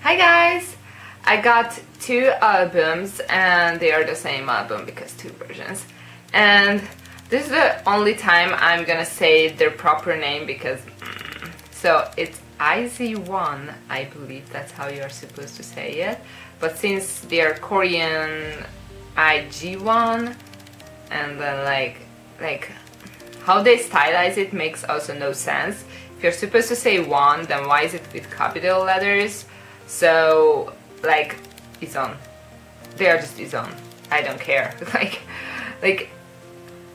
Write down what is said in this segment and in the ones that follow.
Hi guys! I got two albums and they are the same album because two versions. And this is the only time I'm gonna say their proper name because... So it's IZ*ONE, I believe that's how you are supposed to say it. But since they are Korean, IG*ONE, and then like how they stylize it makes also no sense. If you're supposed to say one, then why is it with capital letters? So, like, Izon. They are just Izon. I don't care. Like,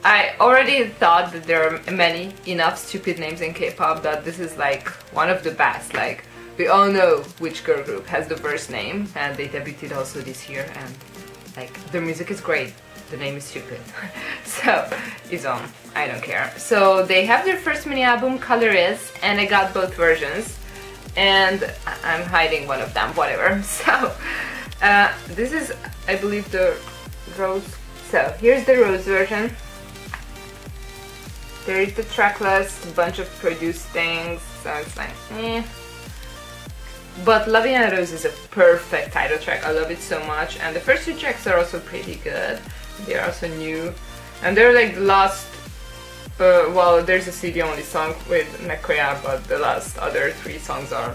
I already thought that there are many enough stupid names in K-pop that this is like one of the best. Like, we all know which girl group has the first name, and they debuted also this year, and like, their music is great. The name is stupid. So, Izon. I don't care. So, they have their first mini album, Color Is, and I got both versions. And I'm hiding one of them, whatever. So, this is, I believe, the rose. So, here's the rose version. There is the track list, a bunch of produced things, so it's like, eh. But Love and Rose is a perfect title track, I love it so much. And the first two tracks are also pretty good. They're also new. And they're like the last, well, there's a CD-only song with Nakoya, but the last other three songs are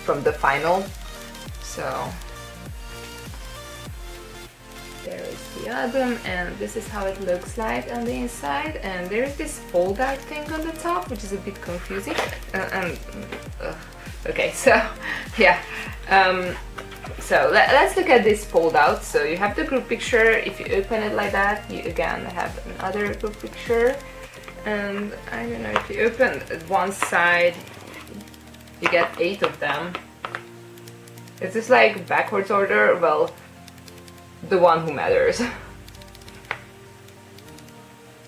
from the final. So, there is the album, and this is how it looks like on the inside. And there's this fold-out thing on the top, which is a bit confusing. Okay, so yeah. So let's look at this fold-out. So you have the group picture. If you open it like that, you again have another group picture. And I don't know, if you open one side, you get 8 of them. Is this like backwards order? Well, the one who matters.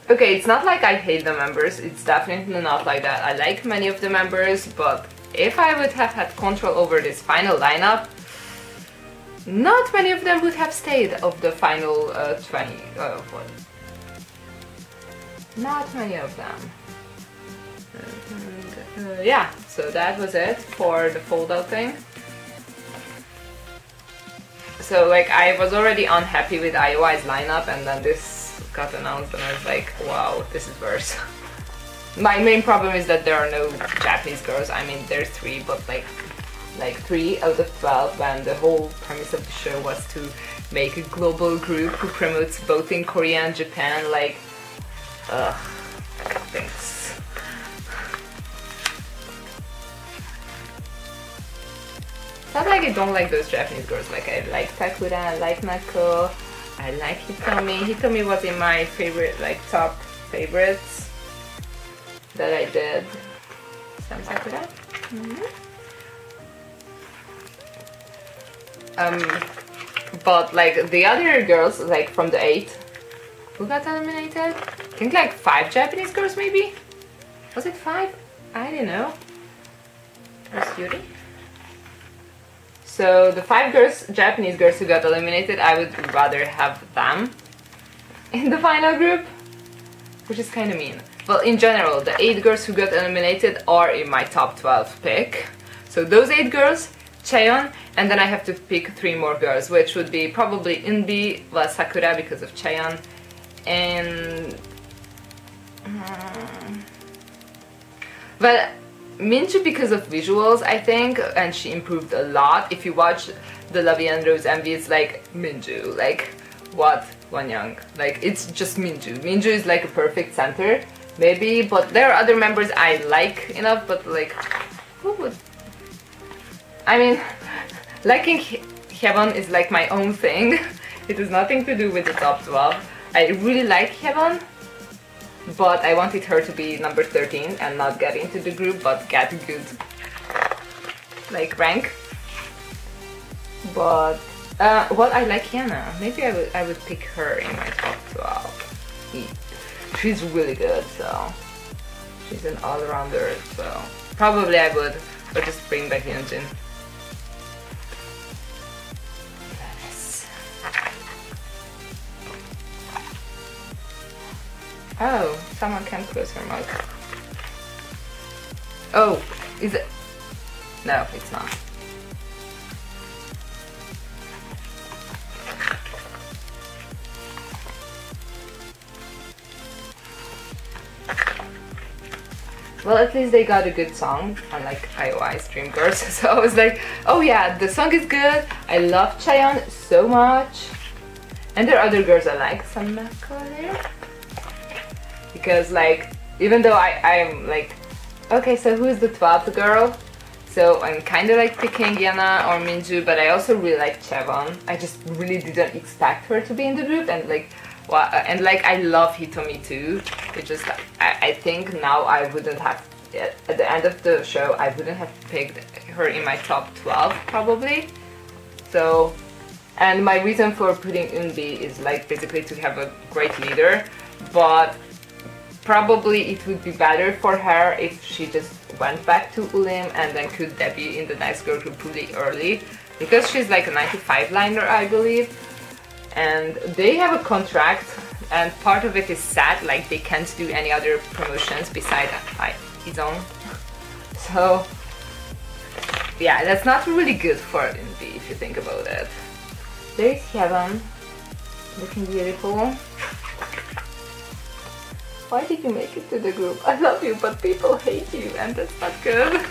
Okay, it's not like I hate the members, it's definitely not like that. I like many of the members, but if I would have had control over this final lineup, not many of them would have stayed of the final 20. What? Not many of them. And, yeah, so that was it for the fold-out thing. So like, I was already unhappy with IOI's lineup, and then this got announced and I was like, wow, this is worse. My main problem is that there are no Japanese girls. I mean, there's 3, but like 3 out of 12, when the whole premise of the show was to make a global group who promotes both in Korea and Japan. Like, thanks. It's not like I don't like those Japanese girls. Like, I like Sakura, I like Nako, I like Hitomi. Hitomi was in my favorite, like, top favorites that I did. Some Sakura. But like the other girls, like from the 8, who got eliminated? I think like 5 Japanese girls maybe? Was it 5? I don't know. Where's Yuri? So the 5 girls, Japanese girls who got eliminated, I would rather have them in the final group, which is kind of mean. Well, in general, the 8 girls who got eliminated are in my top 12 pick. So those 8 girls, Chaeyeon, and then I have to pick 3 more girls, which would be probably Inbi, well, Sakura because of Chaeyeon, and well, Minju because of visuals, I think, and she improved a lot. If you watch the Love and Rose MV, it's like Minju, like what Wonyoung, like it's just Minju. Minju is like a perfect center, maybe, but there are other members I like enough, but like, who would? I mean, liking Chaeyeon is like my own thing. It has nothing to do with the top 12. I really like Chaeyeon, but I wanted her to be number 13 and not get into the group, but get a good, like, rank. But, well, I like Yana. Maybe I would pick her in my top 12. She's really good, so she's an all-rounder, so probably I would, but just bring back Hyunjin. Oh, someone can close her mouth. Oh, is it? No, it's not. well, at least they got a good song, unlike IOI's Dream Girls. So I was like, oh yeah, the song is good. I love Chaeyeon so much. And there are other girls I like, some there. Because like, even though I'm like, okay, so who's the 12th girl? So I'm kind of like picking Yana or Minju, but I also really like Chaeyeon. I just really didn't expect her to be in the group, and like, well, and like I love Hitomi too. It just, I think now I wouldn't have, at the end of the show, I wouldn't have picked her in my top 12 probably. So, and my reason for putting Eunbi is like basically to have a great leader, but probably it would be better for her if she just went back to Ulim and then could debut in the Nice Girl group really early, because she's like a 95 liner, I believe, and they have a contract, and part of it is sad, like they can't do any other promotions beside Izon. So yeah, that's not really good for Eunbi if you think about it. There's Chaeyeon, looking beautiful. Why did you make it to the group? I love you, but people hate you, and that's not good.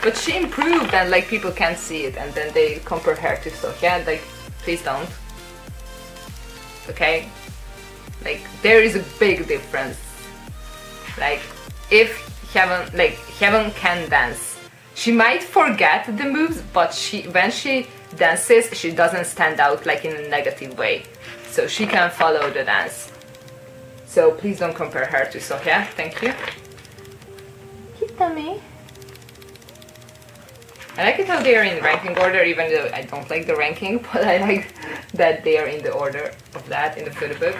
But she improved, and like people can't see it, and then they compare her to Sohya. Like, please don't. Okay? Like, there is a big difference. Like, if Chaeyeon can dance, she might forget the moves, but when she dances, she doesn't stand out like in a negative way. So she can follow the dance. So please don't compare her to Sohya, thank you. Hitomi. I like it how they are in ranking order, even though I don't like the ranking, but I like that they are in the order of that in the photo book.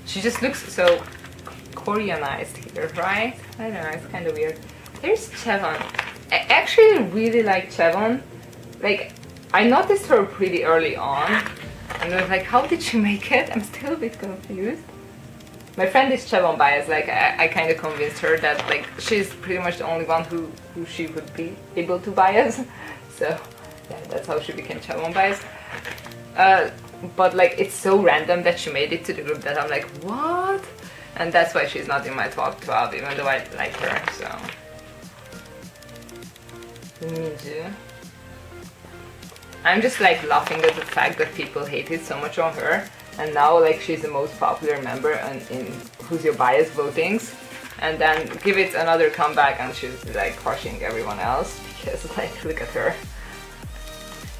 She just looks so Koreanized here, right? I don't know, it's kind of weird. There's Chaeyeon. I actually really like Chaeyeon. Like, I noticed her pretty early on, and I was like, how did she make it? I'm still a bit confused. My friend is Chaeyeon biased, like I kind of convinced her that like she's pretty much the only one who she would be able to bias. So yeah, that's how she became Chaeyeon biased. But like it's so random that she made it to the group that I'm like, what? And that's why she's not in my top 12, even though I like her, so. Minju. I'm just like laughing at the fact that people hated so much on her, and now like she's the most popular member in Who's Your Bias votings, and then give it another comeback and she's like crushing everyone else, because like look at her.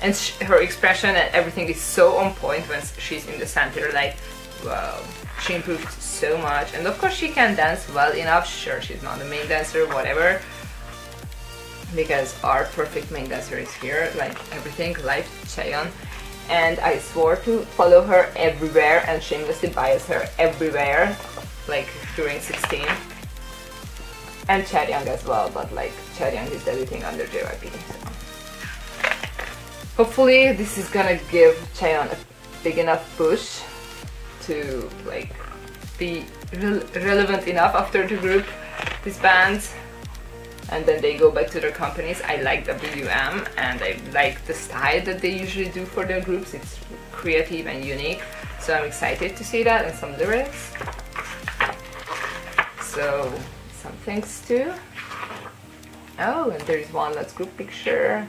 And her expression and everything is so on point when she's in the center, like wow, she improved so much. And of course she can dance well enough, sure she's not the main dancer, whatever, because our perfect main dancer is here, like everything, like Chaeyeon. And I swore to follow her everywhere and shamelessly bias her everywhere, like during 16. And Chaeyeon as well, but like Chaeyeon is debuting under JYP, so. Hopefully this is gonna give Chaeyeon a big enough push to like be relevant enough after the group disbands, and then they go back to their companies. I like WM and I like the style that they usually do for their groups. It's creative and unique, so I'm excited to see that, and some lyrics. So some thanks to. Oh, and there is one last group picture.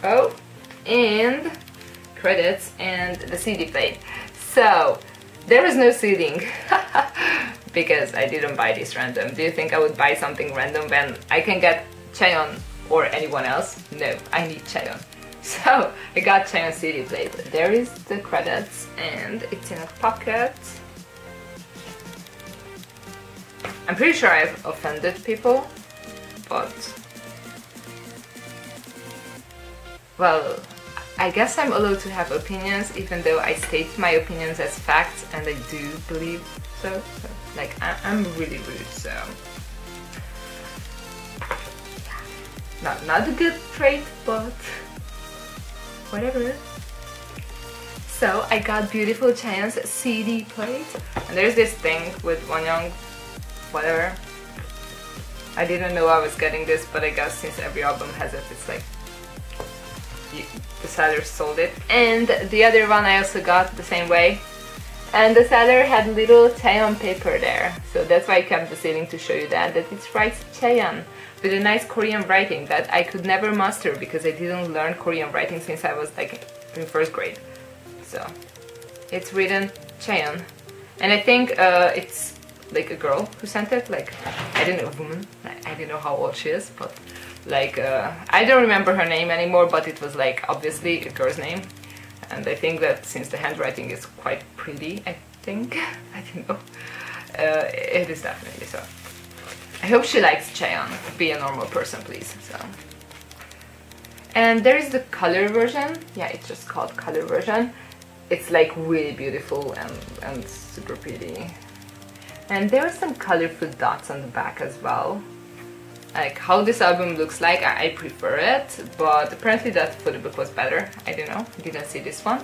Oh, and credits and the CD plate. So there is no seeding because I didn't buy this random. Do you think I would buy something random when I can get Chaeyeon or anyone else? No, I need Chaeyeon. So I got Chaeyeon CD plate. There is the credits and it's in a pocket. I'm pretty sure I've offended people, but well, I guess I'm allowed to have opinions, even though I state my opinions as facts, and I do believe so. Like, I'm really rude, so. Not a good trait, but whatever. So, I got beautiful Chaeyeon's CD plate, and there's this thing with Wonyoung, whatever. I didn't know I was getting this, but I guess since every album has it, it's like, the seller sold it. And the other one I also got the same way. And the seller had little Chaeyeon paper there. So that's why I kept the ceiling to show you that it writes Chaeyeon with a nice Korean writing that I could never master because I didn't learn Korean writing since I was like in first grade. So it's written Chaeyeon. And I think it's like a girl who sent it, like, I don't know, a woman. I don't know how old she is, but like, I don't remember her name anymore, but it was like obviously a girl's name. And I think that since the handwriting is quite pretty, I think, I don't know, it is definitely so. I hope she likes Chaeyeon. Be a normal person, please. So. And there is the color version. Yeah, it's just called color version. It's like really beautiful and super pretty. And there are some colorful dots on the back as well. Like how this album looks like, I prefer it, but apparently that photo book was better. I don't know, I didn't see this one.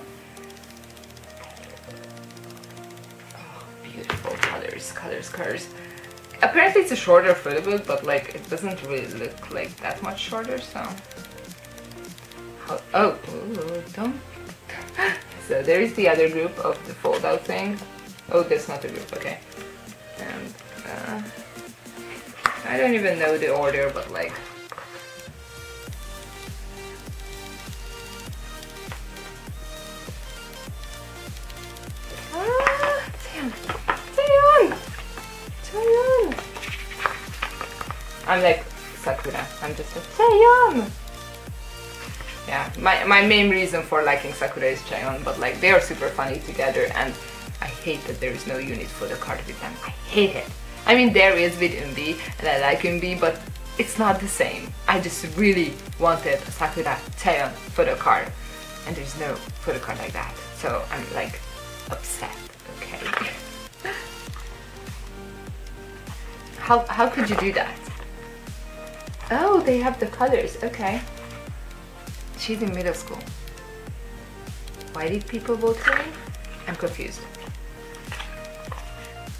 Oh, beautiful colors, colors, colors. Apparently it's a shorter photo book, but like it doesn't really look like that much shorter, so... Oh, don't... So there is the other group of the fold-out thing. Oh, that's not a group, okay. And I don't even know the order, but like... Ah, damn! Chaeyeon! Chaeyeon! I'm like Sakura. I'm just like Chaeyeon! Yeah, my main reason for liking Sakura is Chaeyeon, but like they are super funny together, and I hate that there is no unit for the card with them. I hate it. I mean, there is with Eunbi, and I like Eunbi, but it's not the same. I just really wanted Sakura Chaeyeon photo card, and there's no photo card like that. So I'm like upset, okay? How could you do that? Oh, they have the colors, okay. She's in middle school. Why did people vote for me? I'm confused.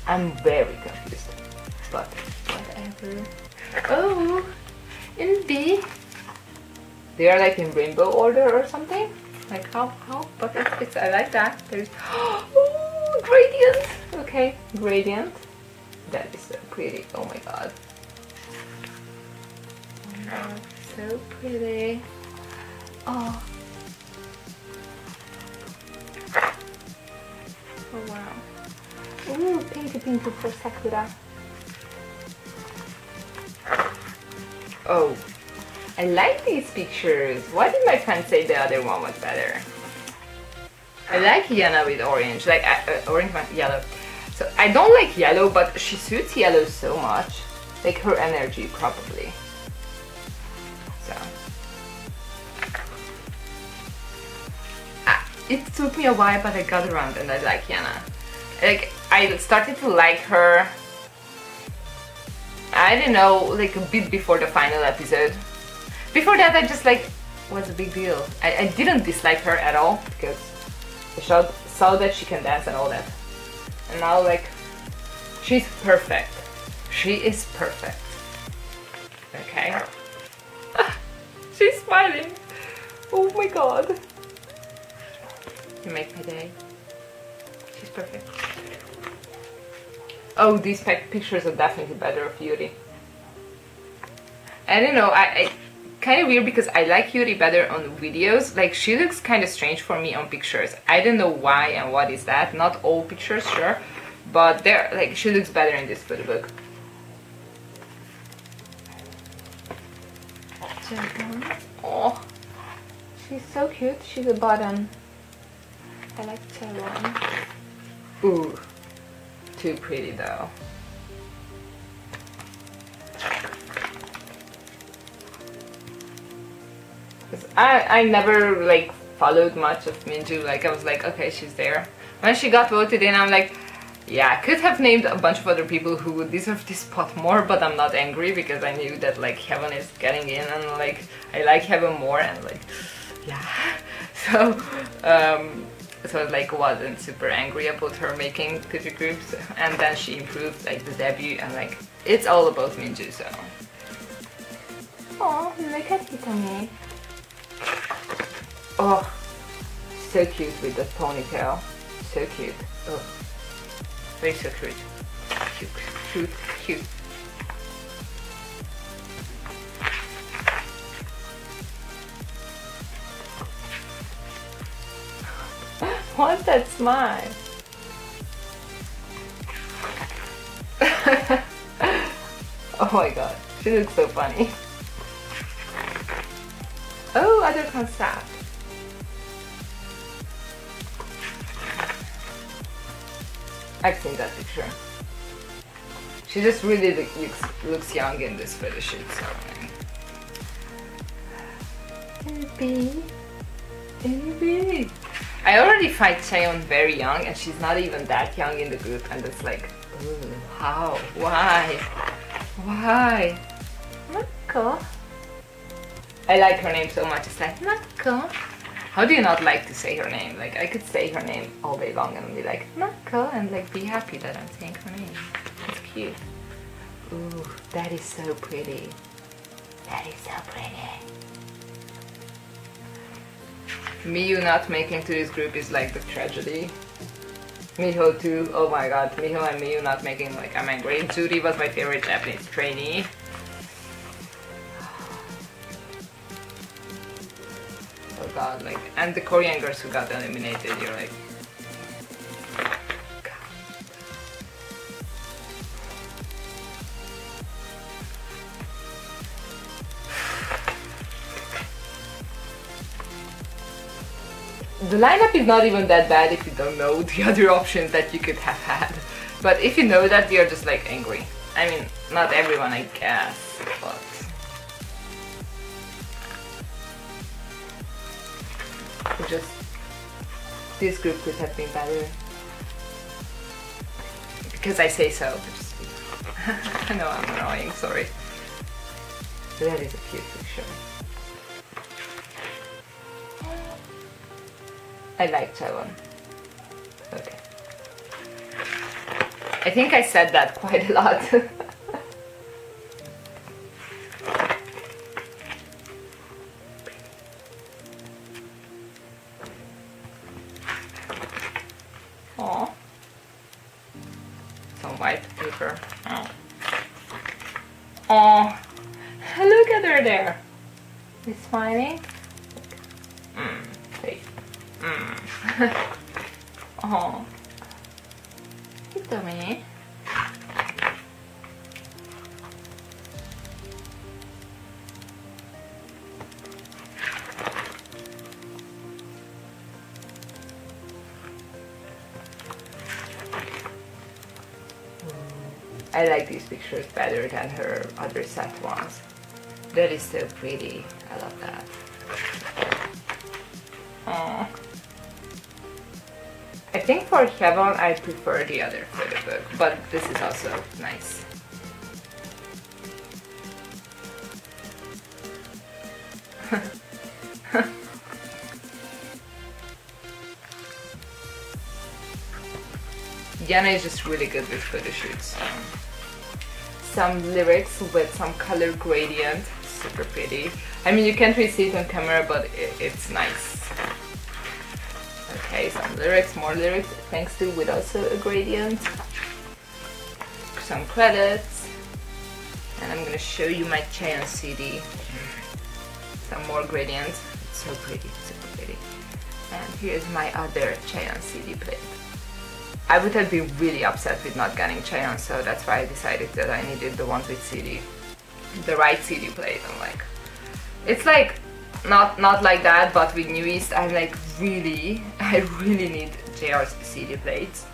I'm very confused. But whatever. Oh, in B. They are like in rainbow order or something. Like how? But it's I like that. There's oh, gradient. Okay, gradient. That is so pretty. Oh my god. Oh my god, so pretty. Oh. Oh wow. Ooh, pinky pinky for Sakura. Oh, I like these pictures. Why did my friend say the other one was better? I like Yana with orange, like orange, yellow. So I don't like yellow, but she suits yellow so much. Like her energy, probably. So. It took me a while, but I got around and I like Yana. Like, I started to like her, I don't know, like a bit before the final episode. Before that I just like, what's the big deal? I didn't dislike her at all, because I saw that she can dance and all that. And now like, she's perfect. She is perfect. Okay? She's smiling. Oh my god. You make my day. She's perfect. Oh, these pictures are definitely better of Yuri. I don't know, I kind of weird because I like Yuri better on videos. Like, she looks kind of strange for me on pictures. I don't know why and what is that. Not all pictures, sure, but they're like, she looks better in this photo book. Oh, she's so cute. She's a button. I like Chaeyeon. Ooh, too pretty though. I never like followed much of Minju. Like I was like, okay, she's there. When she got voted in, I'm like, yeah, I could have named a bunch of other people who would deserve this spot more, but I'm not angry because I knew that like Heaven is getting in, and like I like Heaven more, and like yeah. So I like wasn't super angry about her making country groups, and then she improved like the debut, and like it's all about Minju. So oh, look at Hitomi. Oh, so cute with the ponytail. So cute. Oh, very so cute. Cute, cute, cute. What's that smile? Oh my god, she looks so funny. Oh, other concept. I've seen that picture. She just really looks young in this photo shoot, so. Baby. I already find Chaeyeon very young, and she's not even that young in the group, and it's like, ooh, how? Why? Why? Mako. I like her name so much. It's like Mako. How do you not like to say her name? Like, I could say her name all day long and be like Mako and like be happy that I'm saying her name. It's cute. Ooh, that is so pretty. That is so pretty. Miyu not making to this group is like the tragedy. Miho too. Oh my god, Miho and Miyu not making, like, I'm angry. Juri was my favorite Japanese trainee. Oh god, like, and the Korean girls who got eliminated, you're like, the lineup is not even that bad if you don't know the other options that you could have had. But if you know that, you're just like angry. I mean, not everyone, I guess, but... just... this group could have been better. Because I say so. Just, I know I'm annoying, sorry. That is a cute picture. I like Chaeyeon. Okay. I think I said that quite a lot. Aww. Some white paper. Oh. Aww. Look at her there. She's smiling. Face. Oh, Hitomi. I like these pictures better than her other set ones. That is so pretty. I love that. Oh. I think for Chaeyeon I prefer the other photo book, but this is also nice. Yana is just really good with photo shoots. Some lyrics with some color gradient, super pretty. I mean, you can't really see it on camera, but it's nice. Okay, some lyrics, more lyrics, thanks to with also a gradient. Some credits. And I'm gonna show you my Chaeyeon CD. Some more gradients. It's so pretty, super pretty. And here's my other Chaeyeon CD plate. I would have been really upset with not getting Chaeyeon, so that's why I decided that I needed the ones with CD. The right CD plate. I'm like, it's like not like that, but with New East I'm like, I really need JR's CD plates.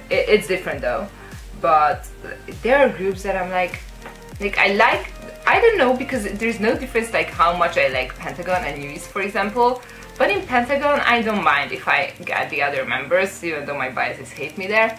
It's different though, but there are groups that I'm like I don't know, because there's no difference like how much I like Pentagon and New East, for example. But in Pentagon I don't mind if I get the other members, even though my biases hate me there.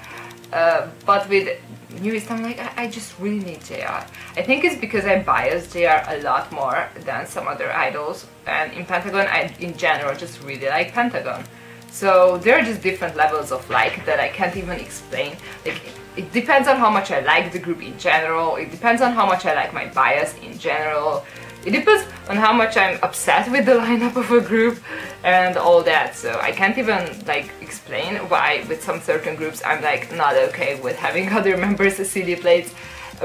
But with New East I'm like, I just really need JR. I think it's because I bias JR a lot more than some other idols, and in Pentagon I in general just really like Pentagon. So there are just different levels of like that I can't even explain. Like, it depends on how much I like the group in general, it depends on how much I like my bias in general. It depends on how much I'm upset with the lineup of a group and all that, so I can't even like explain why with some certain groups I'm like not okay with having other members as CD plates,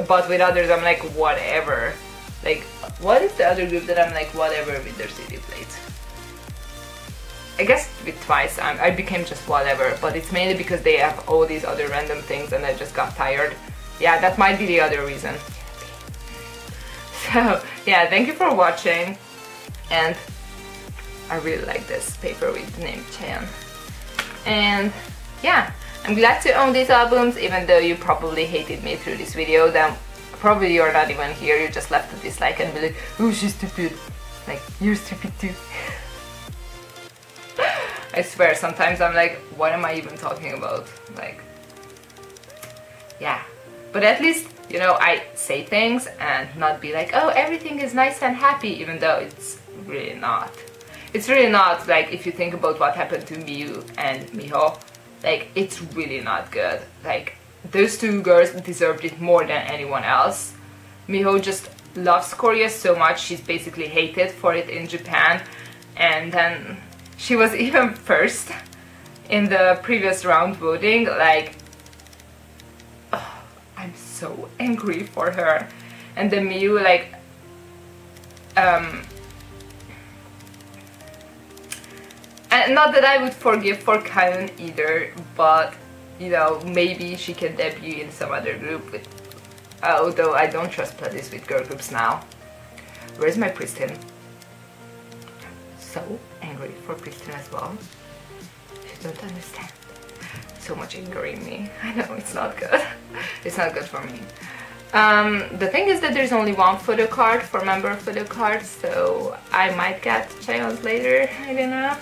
but with others I'm like whatever. Like, what is the other group that I'm like whatever with their CD plates? I guess with Twice I became just whatever, but it's mainly because they have all these other random things and I just got tired. Yeah, that might be the other reason. So yeah, thank you for watching, and I really like this paper with the name Chaeyeon. And yeah, I'm glad to own these albums, even though you probably hated me through this video. Then probably you're not even here, you just left a dislike and be like, oh, she's stupid. Like, you're stupid too. I swear, sometimes I'm like, what am I even talking about? Like, yeah. But at least, you know, I say things and not be like, oh, everything is nice and happy, even though it's really not. It's really not. Like, if you think about what happened to Miyu and Miho, like, it's really not good. Like, those two girls deserved it more than anyone else. Miho just loves Korea so much, she's basically hated for it in Japan, and then she was even first in the previous round voting. Like, I'm so angry for her. And the Miyu, like, and not that I would forgive for Chaeyeon either, but you know, maybe she can debut in some other group with, although I don't trust playlists with girl groups now. Where's my Pristin? So angry for Pristin as well. You don't understand. So much anger in me. I know, it's not good. It's not good for me. The thing is that there's only one photo card for member photo cards, so I might get Chaeyeon's later, I don't know.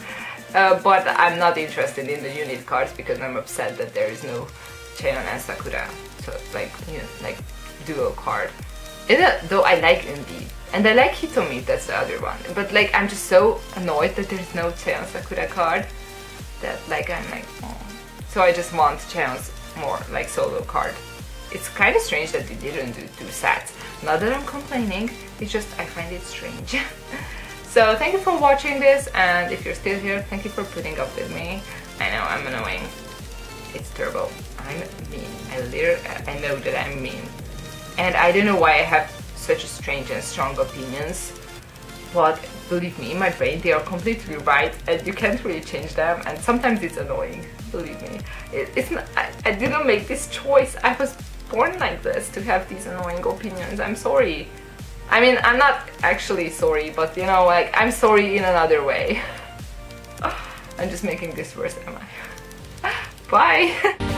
But I'm not interested in the unit cards because I'm upset that there is no Chaeyeon and Sakura. So like, you know, like duo card. Though I like Unbi and I like Hitomi, that's the other one. But like, I'm just so annoyed that there's no Chaeyeon Sakura card that like I'm like, oh. So I just want Chaeyeon's more like solo card. It's kind of strange that they didn't do 2 sets. Not that I'm complaining, it's just I find it strange. So thank you for watching this, and if you're still here, thank you for putting up with me. I know I'm annoying. It's terrible. I'm mean. I know that I'm mean. And I don't know why I have such strange and strong opinions. But believe me, in my brain they are completely right and you can't really change them, and sometimes it's annoying. Believe me. It's not, I didn't make this choice. I was born like this, to have these annoying opinions. I'm sorry. I mean, I'm not actually sorry, but you know, like, I'm sorry in another way. I'm just making this worse, am I? Bye!